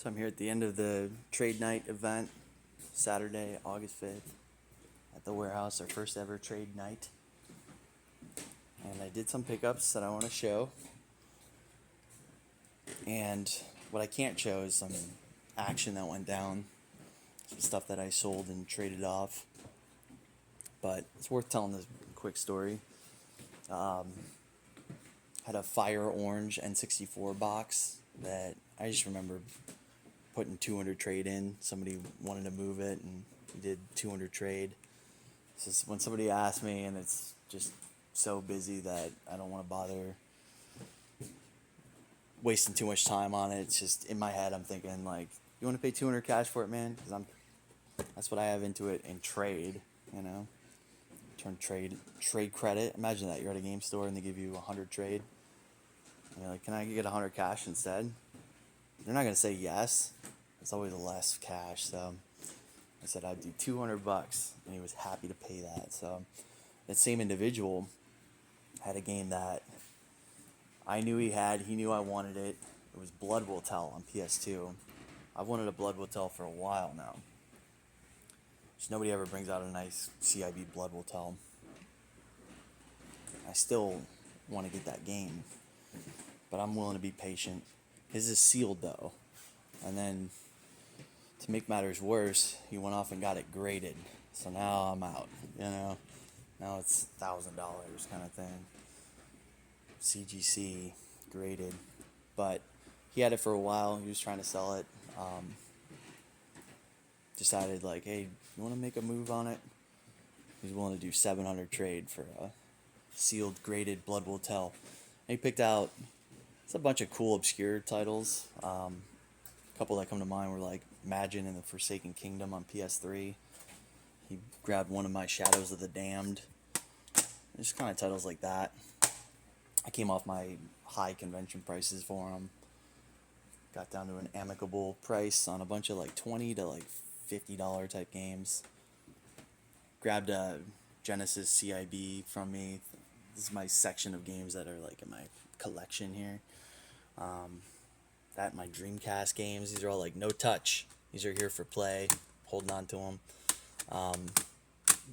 So I'm here at the end of the trade night event, Saturday, August 5th, at the warehouse, our first ever trade night. And I did some pickups that I want to show. And what I can't show is some action that went down, some stuff that I sold and traded off. But it's worth telling this quick story. Had a fire orange N64 box that I just remember putting 200 trade in. Somebody wanted to move it and we did 200 trade. So when somebody asks me and it's just so busy that I don't want to bother wasting too much time on it, it's just in my head I'm thinking like, you want to pay 200 cash for it, man? Because that's what I have into it in trade, you know. Turn trade credit. Imagine that you're at a game store and they give you 100 trade. And you're like, can I get 100 cash instead? They're not gonna say yes. It's always less cash. So I said I'd do 200 bucks, and he was happy to pay that. So that same individual had a game that I knew he had. He knew I wanted it. It was Blood Will Tell on PS2. I've wanted a Blood Will Tell for a while now. Just nobody ever brings out a nice CIB Blood Will Tell. I still want to get that game, but I'm willing to be patient. His is sealed though, and then to make matters worse, he went off and got it graded. So now I'm out. You know, now it's $1,000 kind of thing. CGC graded, but he had it for a while. He was trying to sell it. Decided like, hey, you want to make a move on it? He's willing to do 700 trade for a sealed graded Blood Will Tell. And he picked out it's a bunch of cool obscure titles. A couple that come to mind were like Imagine and the Forsaken Kingdom on PS3. He grabbed one of my Shadows of the Damned. Just kind of titles like that. I came off my high convention prices for him. Got down to an amicable price on a bunch of like $20 to like $50 type games. Grabbed a Genesis CIB from me. This is my section of games that are like in my collection here. That my Dreamcast games. These are all like no touch. These are here for play. Holding on to them.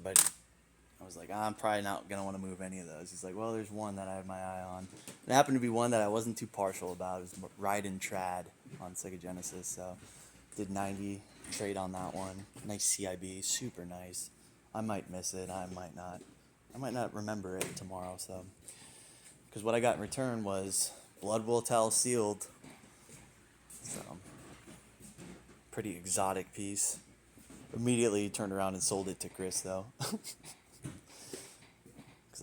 But I was like, I'm probably not gonna want to move any of those. He's like, well, there's one that I have my eye on. It happened to be one that I wasn't too partial about. It was Raiden Trad on Sega Genesis. So did 90 trade on that one. Nice CIB, super nice. I might miss it. I might not. I might not remember it tomorrow. So because what I got in return was Blood Will Tell sealed. So pretty exotic piece. Immediately turned around and sold it to Chris though. Because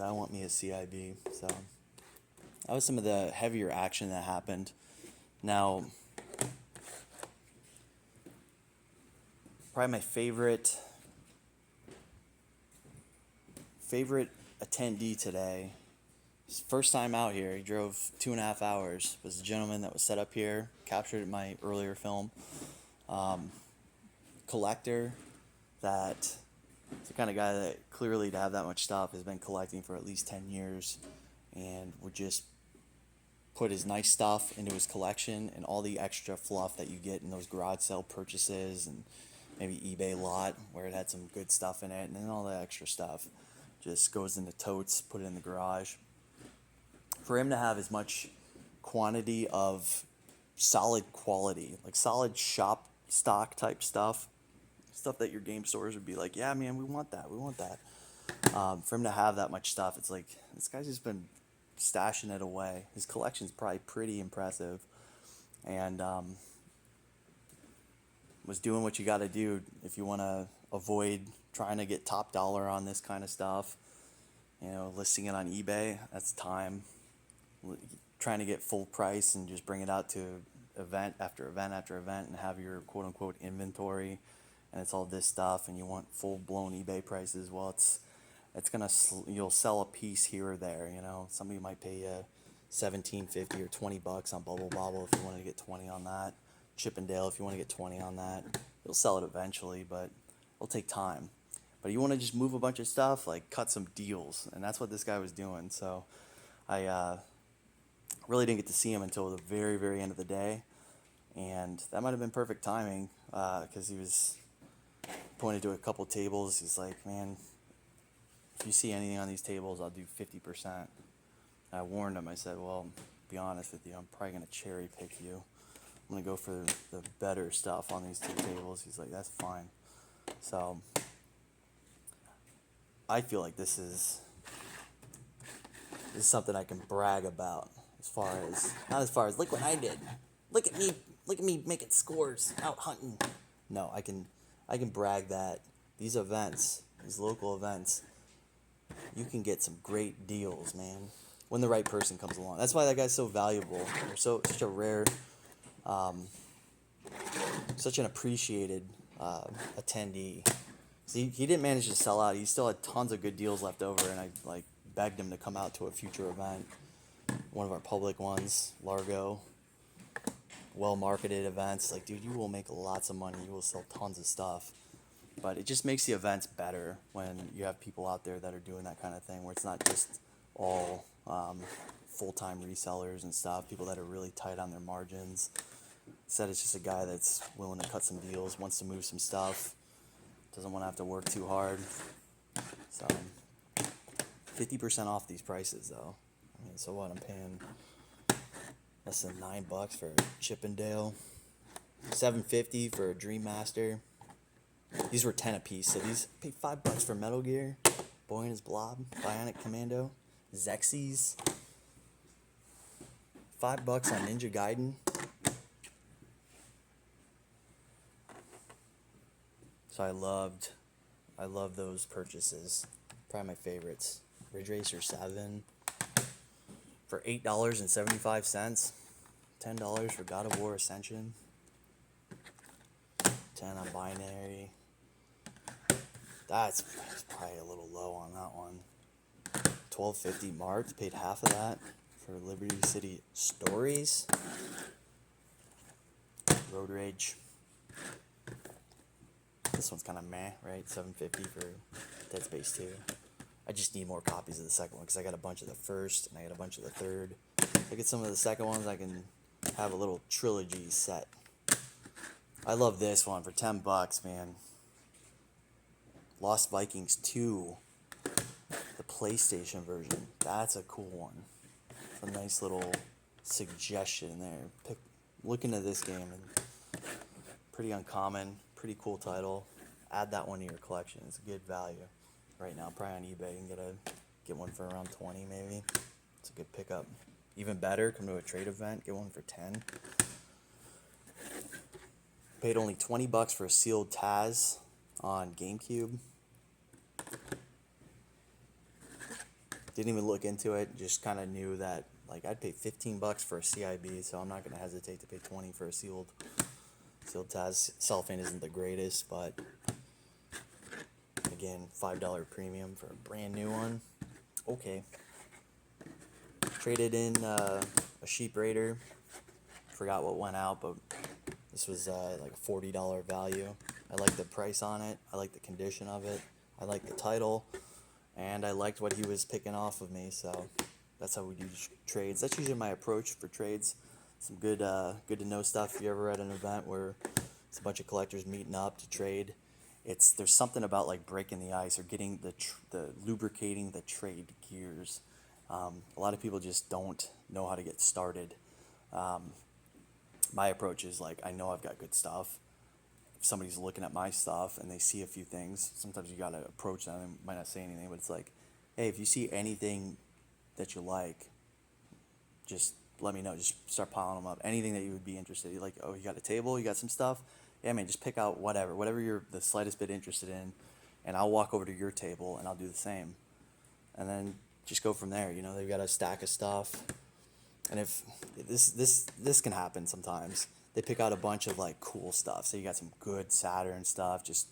I want me a CIB. So that was some of the heavier action that happened. Now, probably my favorite attendee today. His first time out here, he drove 2.5 hours. Was a gentleman that was set up here, captured in my earlier film. Collector that the kind of guy that clearly to have that much stuff has been collecting for at least 10 years and would just put his nice stuff into his collection and all the extra fluff that you get in those garage sale purchases and maybe eBay lot where it had some good stuff in it, and then all the extra stuff just goes into totes, put it in the garage. For him to have as much quantity of solid quality, like solid shop stock type stuff that your game stores would be like, yeah, man, we want that. For him to have that much stuff, it's like, this guy's just been stashing it away. His collection's probably pretty impressive. And was doing what you got to do if you want to avoid trying to get top dollar on this kind of stuff. You know, listing it on eBay, that's time. Trying to get full price and just bring it out to event after event after event and have your quote-unquote inventory, and it's all this stuff, and you want full-blown eBay prices. Well, it's gonna you'll sell a piece here or there. You know, somebody might pay you $17.50 or $20 on Bubble Bobble if you wanted to get 20 on that. Chippendale if you want to get 20 on that. You'll sell it eventually, but it'll take time. But you want to just move a bunch of stuff, like cut some deals, and that's what this guy was doing. So I really didn't get to see him until the very, very end of the day. And that might have been perfect timing, because he was pointed to a couple tables. He's like, man, if you see anything on these tables, I'll do 50%. I warned him. I said, well, be honest with you, I'm probably going to cherry pick you. I'm going to go for the better stuff on these two tables. He's like, that's fine. So I feel like this is something I can brag about, as far as, not as far as, look what I did. Look at me making scores, out hunting. No, I can brag that these events, these local events, you can get some great deals, man, when the right person comes along. That's why that guy's so valuable. They're such a rare, such an appreciated attendee. See, he didn't manage to sell out. He still had tons of good deals left over, and I begged him to come out to a future event, one of our public ones, Largo. Well marketed events. Like, dude, you will make lots of money. You will sell tons of stuff. But it just makes the events better when you have people out there that are doing that kind of thing, where it's not just all full-time resellers and stuff, people that are really tight on their margins. Instead, it's just a guy that's willing to cut some deals, wants to move some stuff, doesn't want to have to work too hard. So 50% off these prices, though. I mean, so what? I'm paying less than $9 for a Chippendale, $7.50 for a Dream Master. These were 10 a piece, so these paid $5 for Metal Gear, Boy and His Blob, Bionic Commando, Xerxes. $5 on Ninja Gaiden. So I loved those purchases. Probably my favorites. Ridge Racer 7 for $8.75. $10 for God of War Ascension. 10 on Binary. That's probably a little low on that one. $12.50 marked. Paid half of that for Liberty City Stories. Road Rage. This one's kind of meh, right? $7.50 for Dead Space 2. I just need more copies of the second one because I got a bunch of the first and I got a bunch of the third. If I get some of the second ones, I can have a little trilogy set. I love this one for $10, man. Lost Vikings 2, the PlayStation version. That's a cool one. It's a nice little suggestion there. Look into this game, and pretty uncommon, pretty cool title. Add that one to your collection. It's a good value right now. Probably on eBay, you can get one for around 20 maybe. It's a good pickup. Even better, come to a trade event, get one for 10. Paid only $20 for a sealed Taz on GameCube. Didn't even look into it. Just kind of knew that I'd pay $15 for a CIB, so I'm not gonna hesitate to pay 20 for a sealed Taz. Cellophane isn't the greatest, but again, $5 premium for a brand new one. Okay. Traded in a Sheep Raider. Forgot what went out, but this was like a $40 value. I liked the price on it. I liked the condition of it. I liked the title. And I liked what he was picking off of me, so that's how we do trades. That's usually my approach for trades. Some good to know stuff. If you're ever at an event where it's a bunch of collectors meeting up to trade, there's something about breaking the ice or getting the lubricating the trade gears. A lot of people just don't know how to get started. My approach is I know I've got good stuff. If somebody's looking at my stuff and they see a few things, sometimes you gotta approach them. They might not say anything, but it's hey, if you see anything that you like, just let me know. Just start piling them up. Anything that you would be interested in. Oh, you got a table, you got some stuff? Yeah, man, just pick out whatever you're the slightest bit interested in, and I'll walk over to your table and I'll do the same. And then just go from there. They've got a stack of stuff. And if this can happen sometimes, they pick out a bunch of cool stuff. So you got some good Saturn stuff, just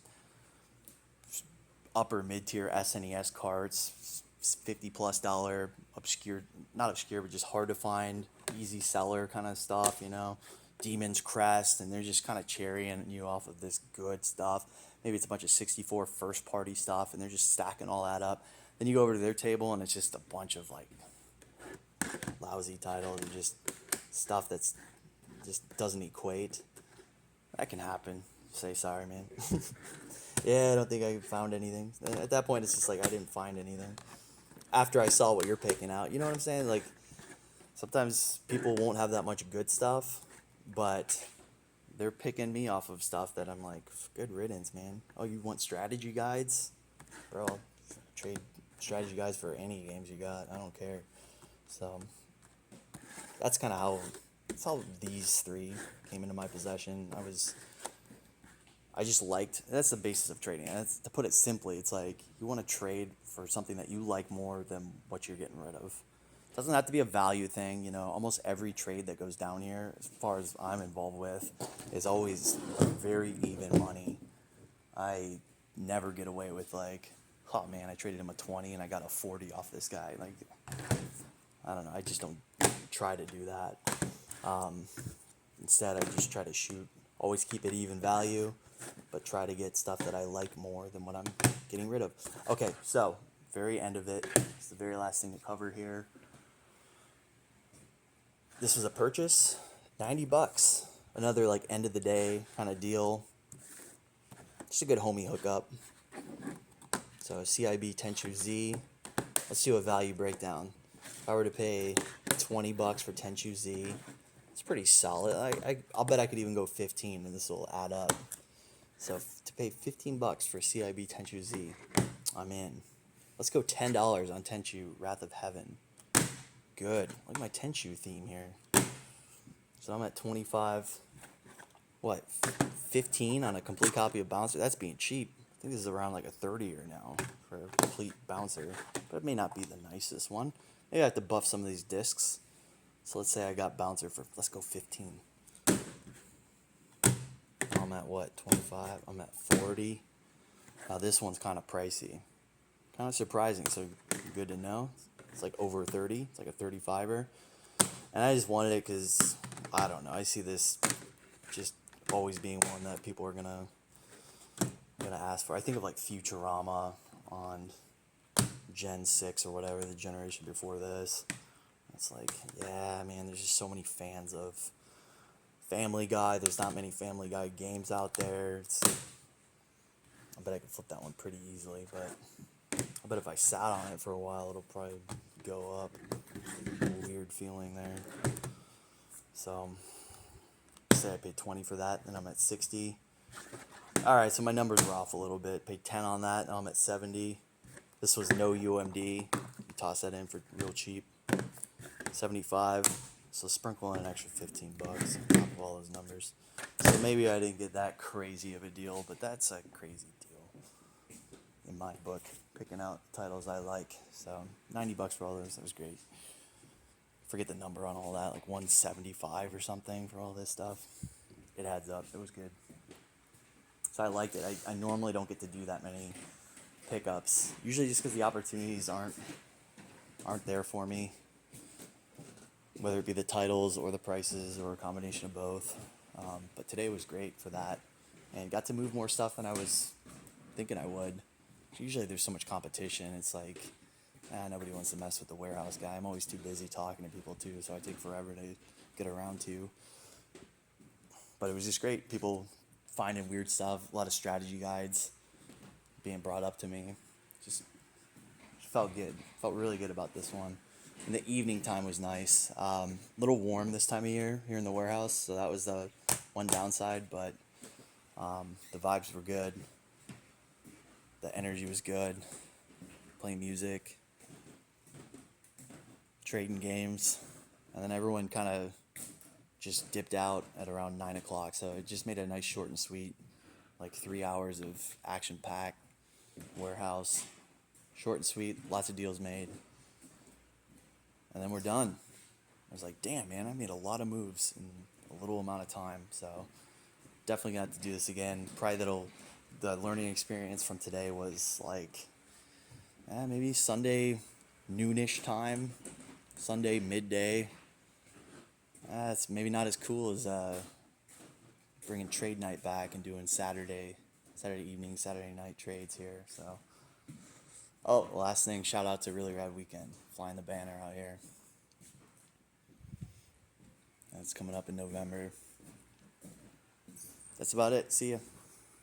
upper mid-tier SNES carts, $50+ obscure, not obscure, but just hard to find, easy seller kind of stuff, Demon's Crest, and they're just kind of cherrying you off of this good stuff. Maybe it's a bunch of 64 first-party stuff, and they're just stacking all that up. Then you go over to their table, and it's just a bunch of lousy titles and just stuff that's just doesn't equate. That can happen. Say sorry, man. Yeah, I don't think I found anything. At that point, it's just like I didn't find anything. After I saw what you're picking out, you know what I'm saying? Like sometimes people won't have that much good stuff, but they're picking me off of stuff that I'm like, good riddance, man. Oh, you want strategy guides? Bro, I'll trade strategy guides for any games you got. I don't care. So that's kind of how these three came into my possession. I just liked, that's the basis of trading. That's, to put it simply, it's like you want to trade for something that you like more than what you're getting rid of. It doesn't have to be a value thing, you know. Almost every trade that goes down here, as far as I'm involved with, is always very even money. I never get away with like, oh man, I traded him a 20 and I got a 40 off this guy. Like, I don't know. I just don't try to do that. Instead, I just try to shoot. Always keep it even value, but try to get stuff that I like more than what I'm getting rid of. Okay, so very end of it. It's the very last thing to cover here. This was a purchase, $90. Another like end of the day kind of deal. Just a good homie hookup. So CIB Tenchu Z. Let's do a value breakdown. If I were to pay $20 for Tenchu Z, it's pretty solid. I'll bet I could even go 15 and this will add up. So to pay $15 for CIB Tenchu Z, I'm in. Let's go $10 on Tenchu Wrath of Heaven. Good. Look at my Tenchu theme here. So I'm at 25. What? 15 on a complete copy of Bouncer? That's being cheap. I think this is around like a 30er now for a complete Bouncer. But it may not be the nicest one. Maybe I have to buff some of these discs. So let's say I got Bouncer for, let's go 15. I'm at what? 25? I'm at 40. Now this one's kind of pricey. Kind of surprising, so good to know. It's like over 30. It's like a 35er. And I just wanted it because, I don't know, I see this just always being one that people are gonna ask for. I think of like Futurama on Gen 6 or whatever, the generation before this. It's like, yeah, man, there's just so many fans of Family Guy. There's not many Family Guy games out there. I bet I could flip that one pretty easily, but I bet if I sat on it for a while, it'll probably go up. Weird feeling there. So, say I paid 20 for that, then I'm at 60. Alright, so my numbers were off a little bit. Paid 10 on that, now I'm at 70. This was no UMD. You toss that in for real cheap. 75. So sprinkle in an extra $15 on top of all those numbers. So maybe I didn't get that crazy of a deal, but that's a crazy deal in my book. Picking out titles I like. So $90 for all those, that was great. Forget the number on all that, like 175 or something for all this stuff. It adds up. It was good. So I liked it. I normally don't get to do that many pickups. Usually just because the opportunities aren't there for me. Whether it be the titles or the prices or a combination of both. But today was great for that. And got to move more stuff than I was thinking I would. Usually there's so much competition. It's like, nobody wants to mess with the warehouse guy. I'm always too busy talking to people too, so I take forever to get around to. But it was just great. People finding weird stuff, a lot of strategy guides being brought up to me. Just felt good. Felt really good about this one. And the evening time was nice. A little warm this time of year here in the warehouse, so that was the one downside, but the vibes were good. The energy was good. Playing music, trading games, and then everyone kind of just dipped out at around 9 o'clock, so it just made a nice short and sweet, like 3 hours of action-packed warehouse. Short and sweet, lots of deals made. And then we're done. I was like, damn, man, I made a lot of moves in a little amount of time, so definitely gonna have to do this again. Probably the learning experience from today was like, maybe Sunday noonish time, Sunday midday. It's maybe not as cool as bringing trade night back and doing Saturday evening, Saturday night trades here. So, oh, last thing, shout out to Really Rad Weekend, flying the banner out here. That's coming up in November. That's about it. See ya.